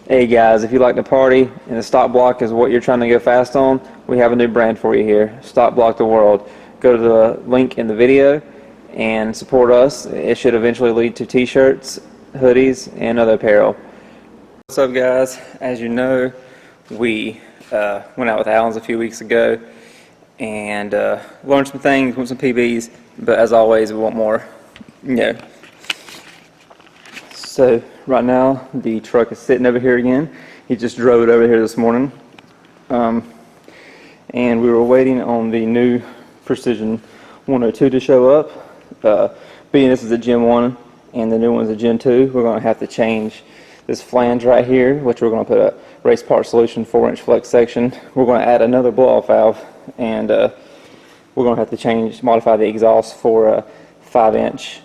Hey guys, if you like to party and the stock block is what you're trying to go fast on, we have a new brand for you here, Stock Block the World. Go to the link in the video and support us. It should eventually lead to t-shirts, hoodies, and other apparel. What's up guys? As you know, we went out with Allen's a few weeks ago and learned some things, won some PBs, but as always we want more. So right now the truck is sitting over here again. He just drove it over here this morning, and we were waiting on the new Precision 102 to show up. Being this is a Gen 1 and the new one's a Gen 2, we're going to have to change this flange right here, which we're going to put a race part solution 4-inch flex section. We're going to add another blow-off valve, and we're going to have to modify the exhaust for a 5-inch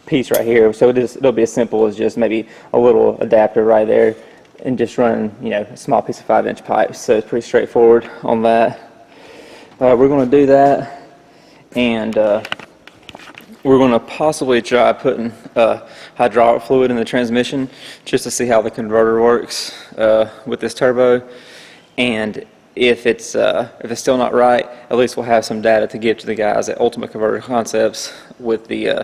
piece right here. So it'll be as simple as just maybe a little adapter right there and just running, a small piece of 5-inch pipe. So it's pretty straightforward on that. We're going to do that, and we're going to possibly try putting hydraulic fluid in the transmission just to see how the converter works with this turbo. And if it's still not right, at least we'll have some data to give to the guys at Ultimate Converter Concepts with the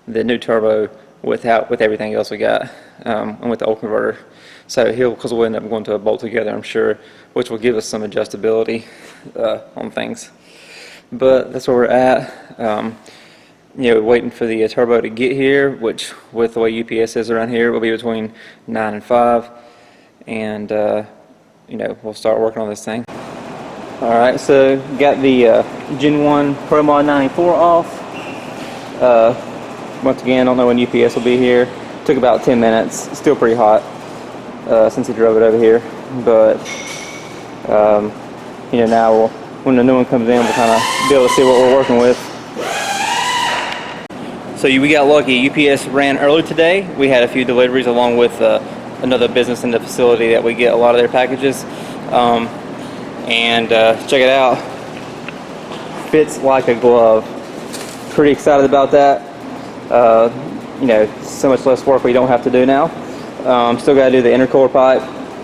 new turbo with everything else we got, and with the old converter. So because we'll end up going to a bolt together, I'm sure, which will give us some adjustability on things. But that's where we're at. Waiting for the turbo to get here, which with the way UPS is around here will be between 9 and 5, and we'll start working on this thing. Alright, so got the Gen 1 Pro Mod 94 off. Once again, don't know when UPS will be here. Took about 10 minutes. Still pretty hot since he drove it over here. But now when the new one comes in, we'll kind of be able to see what we're working with. So we got lucky. UPS ran early today. We had a few deliveries along with another business in the facility that we get a lot of their packages. Check it out. Fits like a glove. Pretty excited about that. So much less work we don't have to do now. Still got to do the intercooler pipe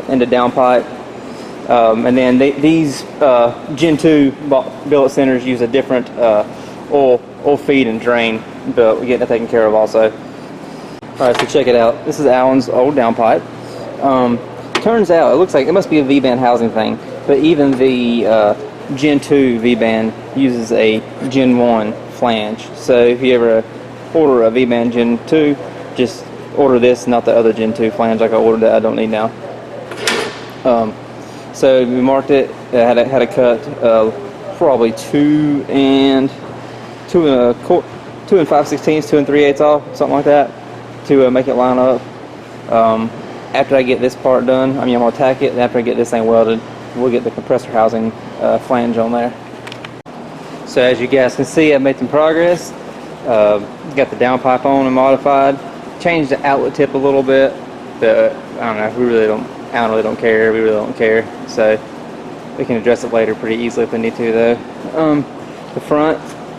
and the down pipe. And then these Gen 2 billet centers use a different oil feed and drain, but we're getting that taken care of also. Alright, so check it out. This is Allen's old down pipe. Turns out, it looks like it must be a V-band housing thing, but even the Gen 2 V-band uses a Gen 1 flange. So if you ever order a V-band Gen 2, just order this, not the other Gen 2 flange like I ordered that I don't need now. So we marked it, had a cut probably 2 and 5/16, 2 and 3/8 off, something like that, to make it line up. After I get this part done, I'm going to tack it, and after I get this thing welded, we'll get the compressor housing flange on there. So as you guys can see, I've made some progress. Got the down pipe on and modified. Changed the outlet tip a little bit, but I don't know. Alan really don't care. We really don't care. So we can address it later pretty easily if we need to, though. The front,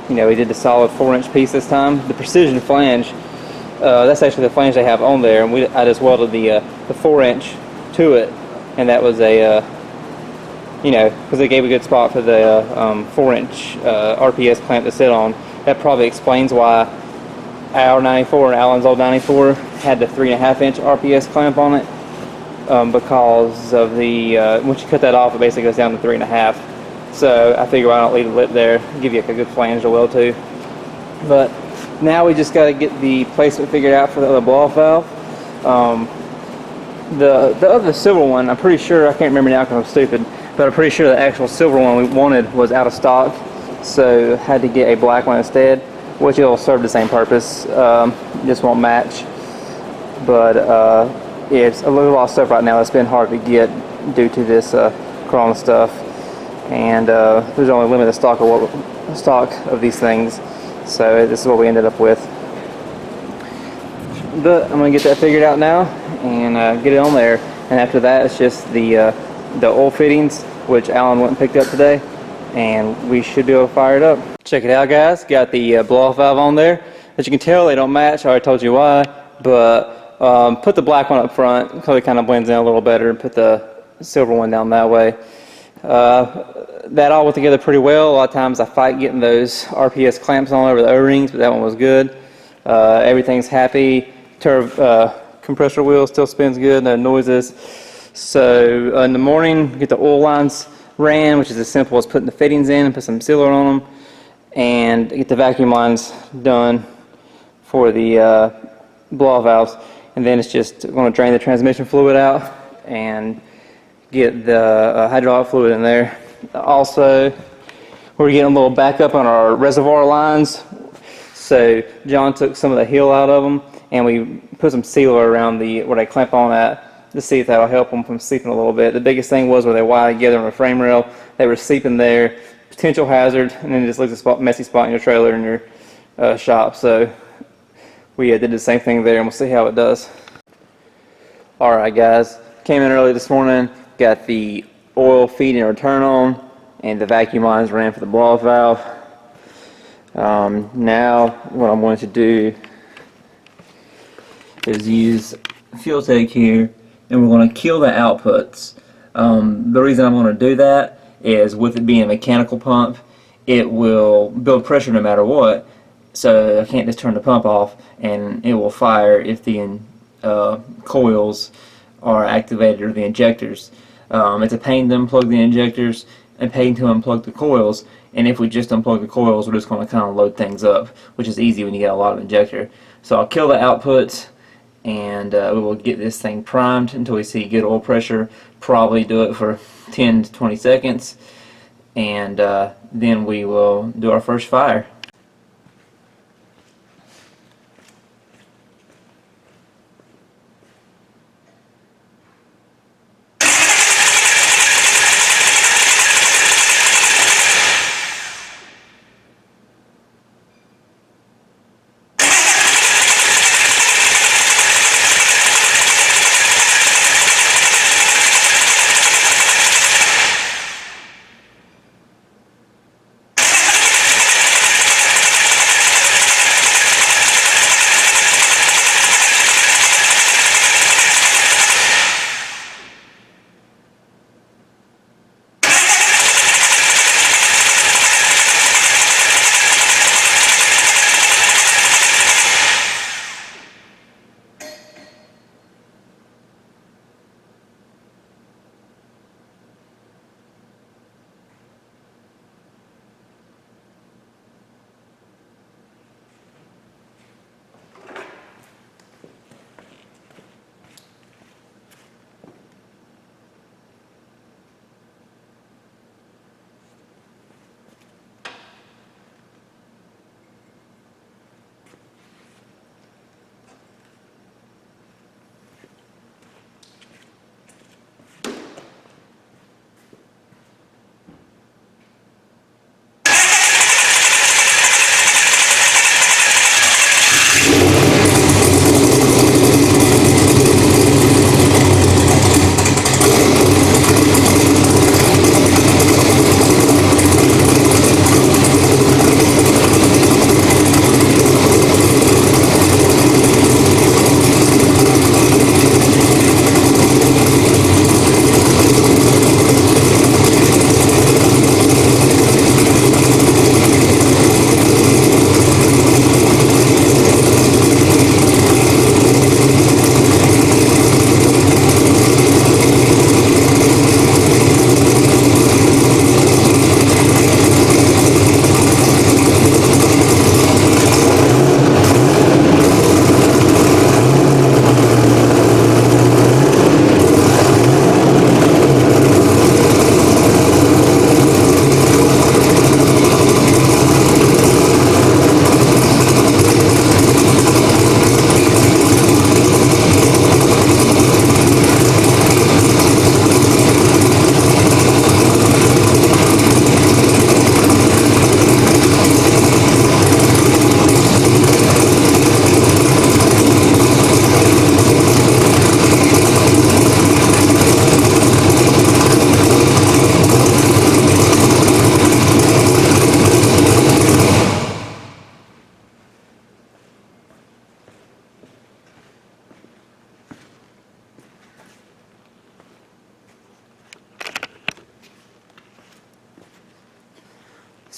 we did the solid 4-inch piece this time. The Precision flange, that's actually the flange they have on there, and I just welded the 4-inch to it, and that was a because they gave a good spot for the 4-inch RPS clamp to sit on. That probably explains why our 94 and Allen's old 94 had the 3.5-inch RPS clamp on it, because of the once you cut that off, it basically goes down to 3.5. So I figure why not leave the lip there, give you a good flange to weld to. But now we just got to get the placement figured out for the other blow-off valve. The other silver one, I'm pretty sure, I can't remember now because I'm stupid, but I'm pretty sure the actual silver one we wanted was out of stock, so had to get a black one instead, which will serve the same purpose. Just won't match. But it's a lot of stuff right now that's been hard to get due to this Corona stuff, and there's only limited stock of these things, so this is what we ended up with. But I'm gonna get that figured out now and get it on there, and after that it's just the oil fittings, which Alan went and picked up today, and we should be able to fire it up. Check it out guys, got the blow-off valve on there. As you can tell, they don't match. I already told you why, but Put the black one up front because it kind of blends in a little better, and put the silver one down that way. That all went together pretty well. A lot of times I fight getting those RPS clamps on over the O-rings, but that one was good. Everything's happy. Compressor wheel still spins good, no noises. So in the morning, get the oil lines ran, which is as simple as putting the fittings in and put some sealer on them, and get the vacuum lines done for the blow-off valves. And then it's just going to drain the transmission fluid out and get the hydraulic fluid in there. Also, we're getting a little backup on our reservoir lines. So John took some of the heel out of them, and we put some sealer around where they clamp on at to see if that'll help them from seeping a little bit. The biggest thing was where they wired together on the frame rail, they were seeping there. Potential hazard, and then it just looks a messy spot in your trailer in your shop. So we did the same thing there, and we'll see how it does. Alright guys, came in early this morning, got the oil feed and return on, and the vacuum lines ran for the blow-off valve. Now what I'm going to do is use fuel tank here, and we're going to kill the outputs. The reason I'm going to do that is with it being a mechanical pump, it will build pressure no matter what, so I can't just turn the pump off and it will fire if the coils are activated, or the injectors. It's a pain to unplug the injectors and pain to unplug the coils, and if we just unplug the coils, we're just going to kind of load things up, which is easy when you get a lot of injector. So I'll kill the outputs, and we will get this thing primed until we see good oil pressure. Probably do it for 10 to 20 seconds, and then we will do our first fire.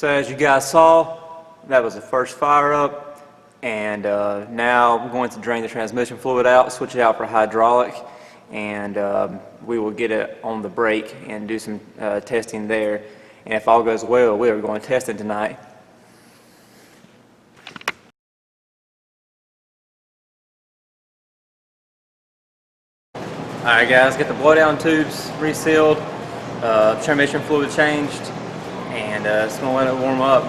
So as you guys saw, that was the first fire up, and now we're going to drain the transmission fluid out, switch it out for hydraulic, and we will get it on the brake and do some testing there. And if all goes well, we are going testing tonight. Alright guys, get the blowdown tubes resealed, transmission fluid changed, and just going to let it warm up.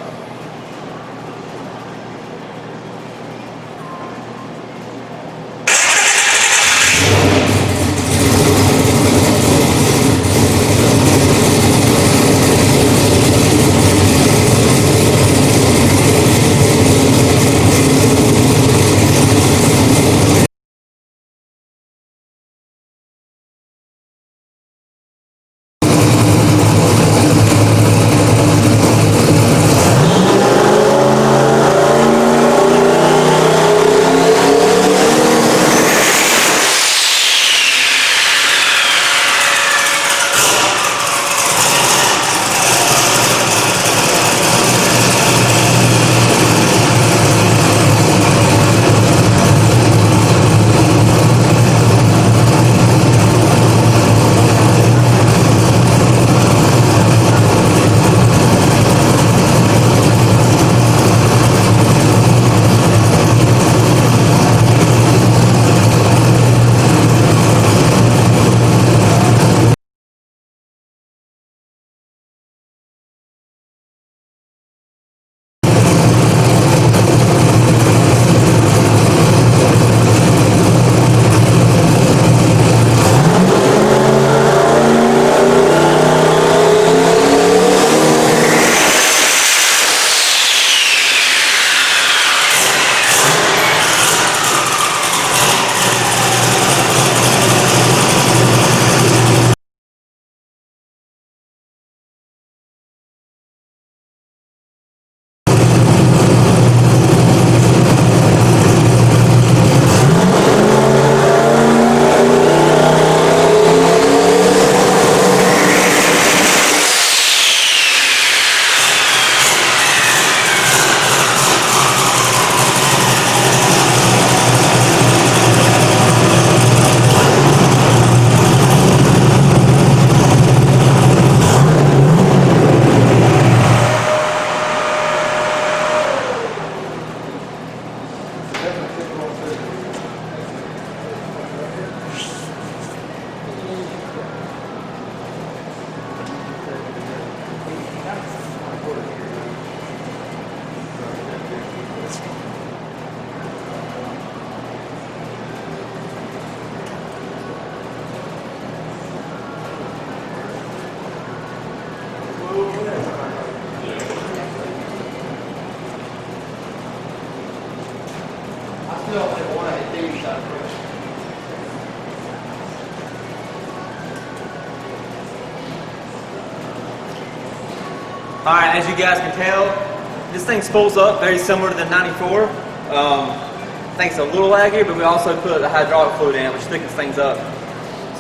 Alright, as you guys can tell, this thing spools up very similar to the 94. I think it's a little laggier, but we also put the hydraulic fluid in, which thickens things up.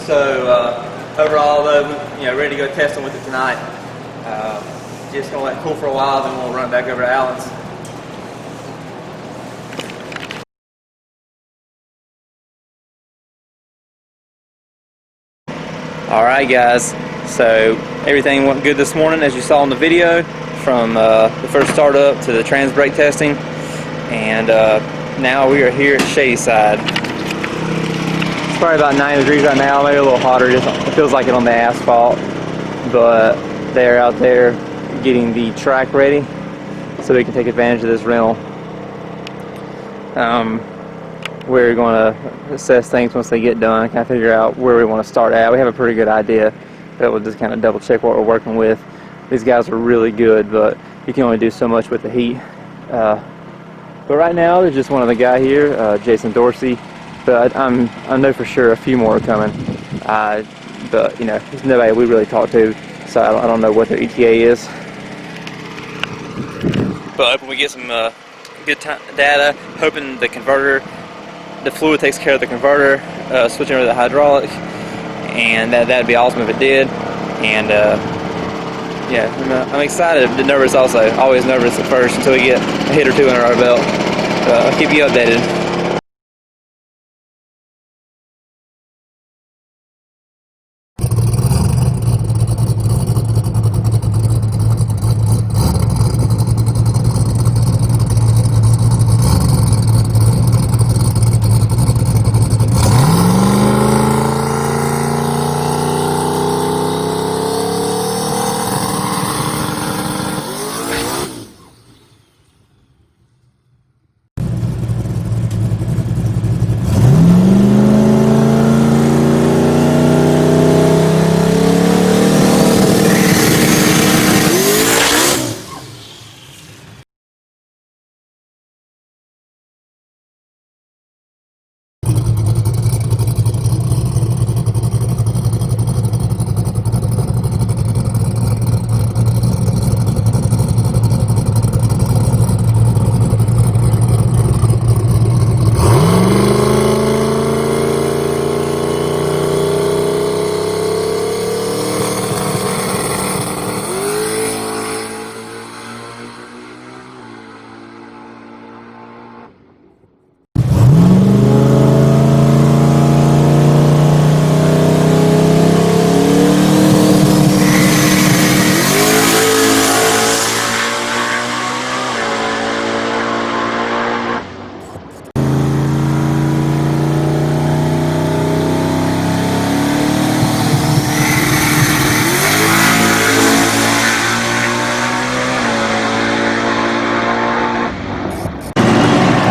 So overall, though, we're ready to go testing with it tonight. Just gonna let it cool for a while, then we'll run it back over to Allen's. Alright guys, so everything went good this morning as you saw in the video, from the first startup to the Transbrake testing, and now we are here at Shadyside. It's probably about 90 degrees right now, maybe a little hotter, it feels like it on the asphalt, but they're out there getting the track ready so we can take advantage of this rental. We're going to assess things once they get done, kind of figure out where we want to start at. We have a pretty good idea, but we'll just kind of double check what we're working with. These guys are really good, but you can only do so much with the heat. But right now, there's just one other guy here, Jason Dorsey, but I know for sure a few more are coming. But there's nobody we really talk to, so I don't know what their ETA is. But hoping we get some good data, hoping the converter, the fluid takes care of the converter, switching over to the hydraulic, and that'd be awesome if it did. And yeah, I'm excited but nervous also. Always nervous at first until we get a hit or two under our belt. I'll keep you updated.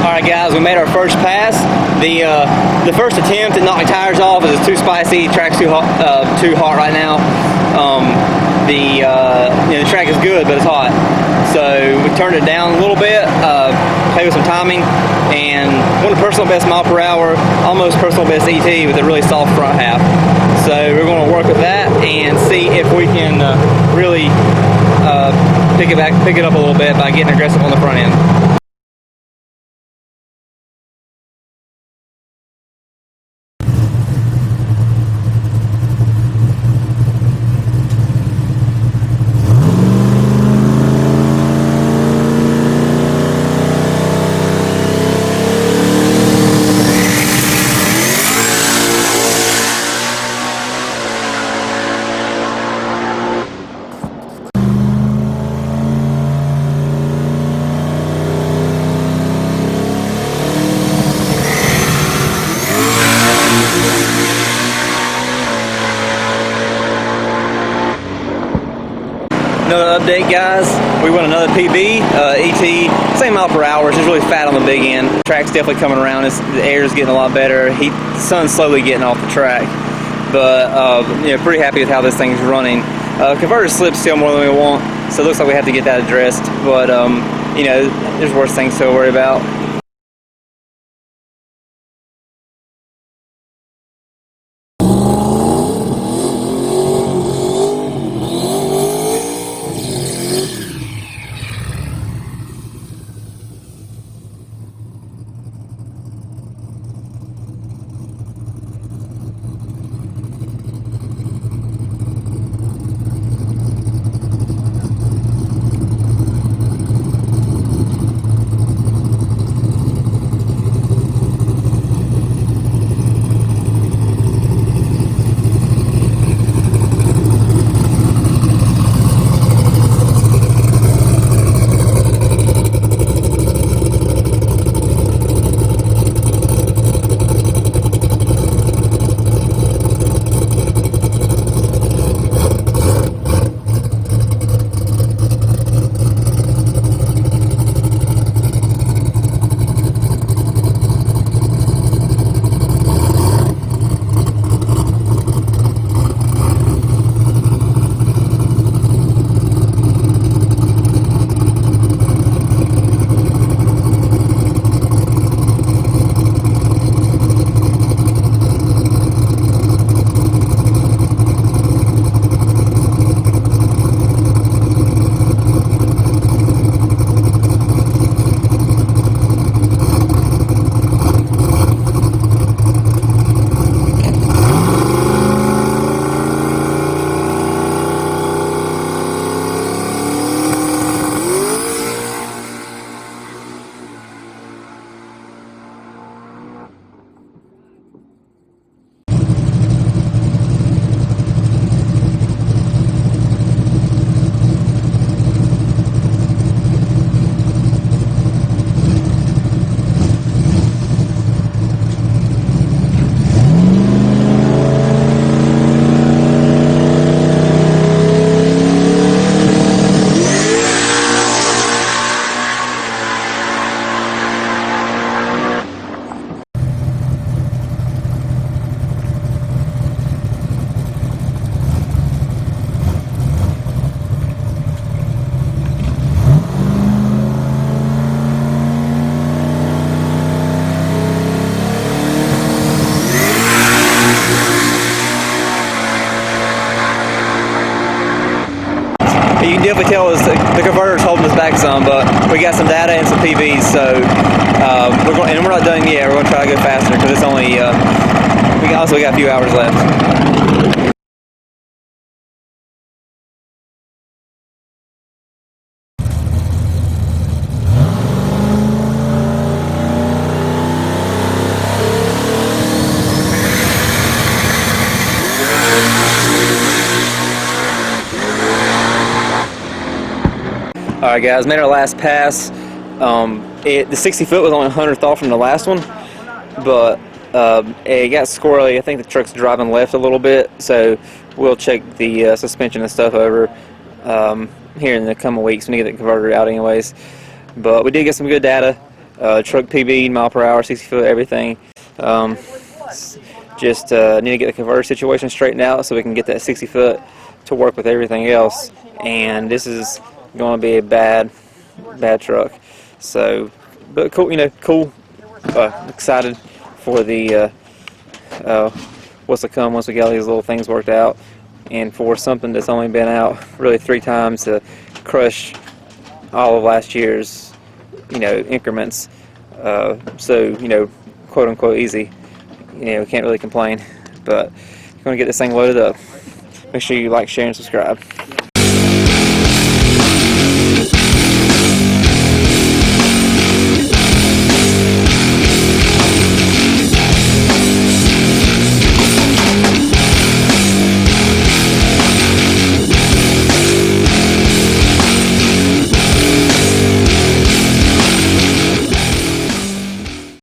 Alright guys, we made our first pass. The first attempt at knocking tires off is too spicy, track's too hot right now. The track is good, but it's hot. So we turned it down a little bit, played with some timing, and won a personal best mile per hour, almost personal best ET with a really soft front half. So we're going to work with that and see if we can really pick it up a little bit by getting aggressive on the front end. Another update, guys. We won another PB, ET, same mile per hour. It's just really fat on the big end. The track's definitely coming around. The air is getting a lot better. The sun's slowly getting off the track, but pretty happy with how this thing's running. Converter slip's still more than we want, so it looks like we have to get that addressed. But there's worse things to worry about. definitely tell us the converter's holding us back some, but we got some data and some PVs, so we're not done yet. We're going to try to go faster because it's only we got a few hours left. Alright guys, made our last pass. The 60 foot was only 100th off from the last one, but it got squirrely. I think the truck's driving left a little bit, so we'll check the suspension and stuff over here in the coming weeks when we get the converter out anyways. But we did get some good data. Truck PB, mile per hour, 60 foot, everything. Just need to get the converter situation straightened out so we can get that 60 foot to work with everything else. And this is going to be a bad truck. So, but cool, cool. Excited for the what's to come once we get all these little things worked out, and for something that's only been out really 3 times to crush all of last year's increments. So quote unquote easy. We can't really complain. But we're going to get this thing loaded up. Make sure you like, share, and subscribe.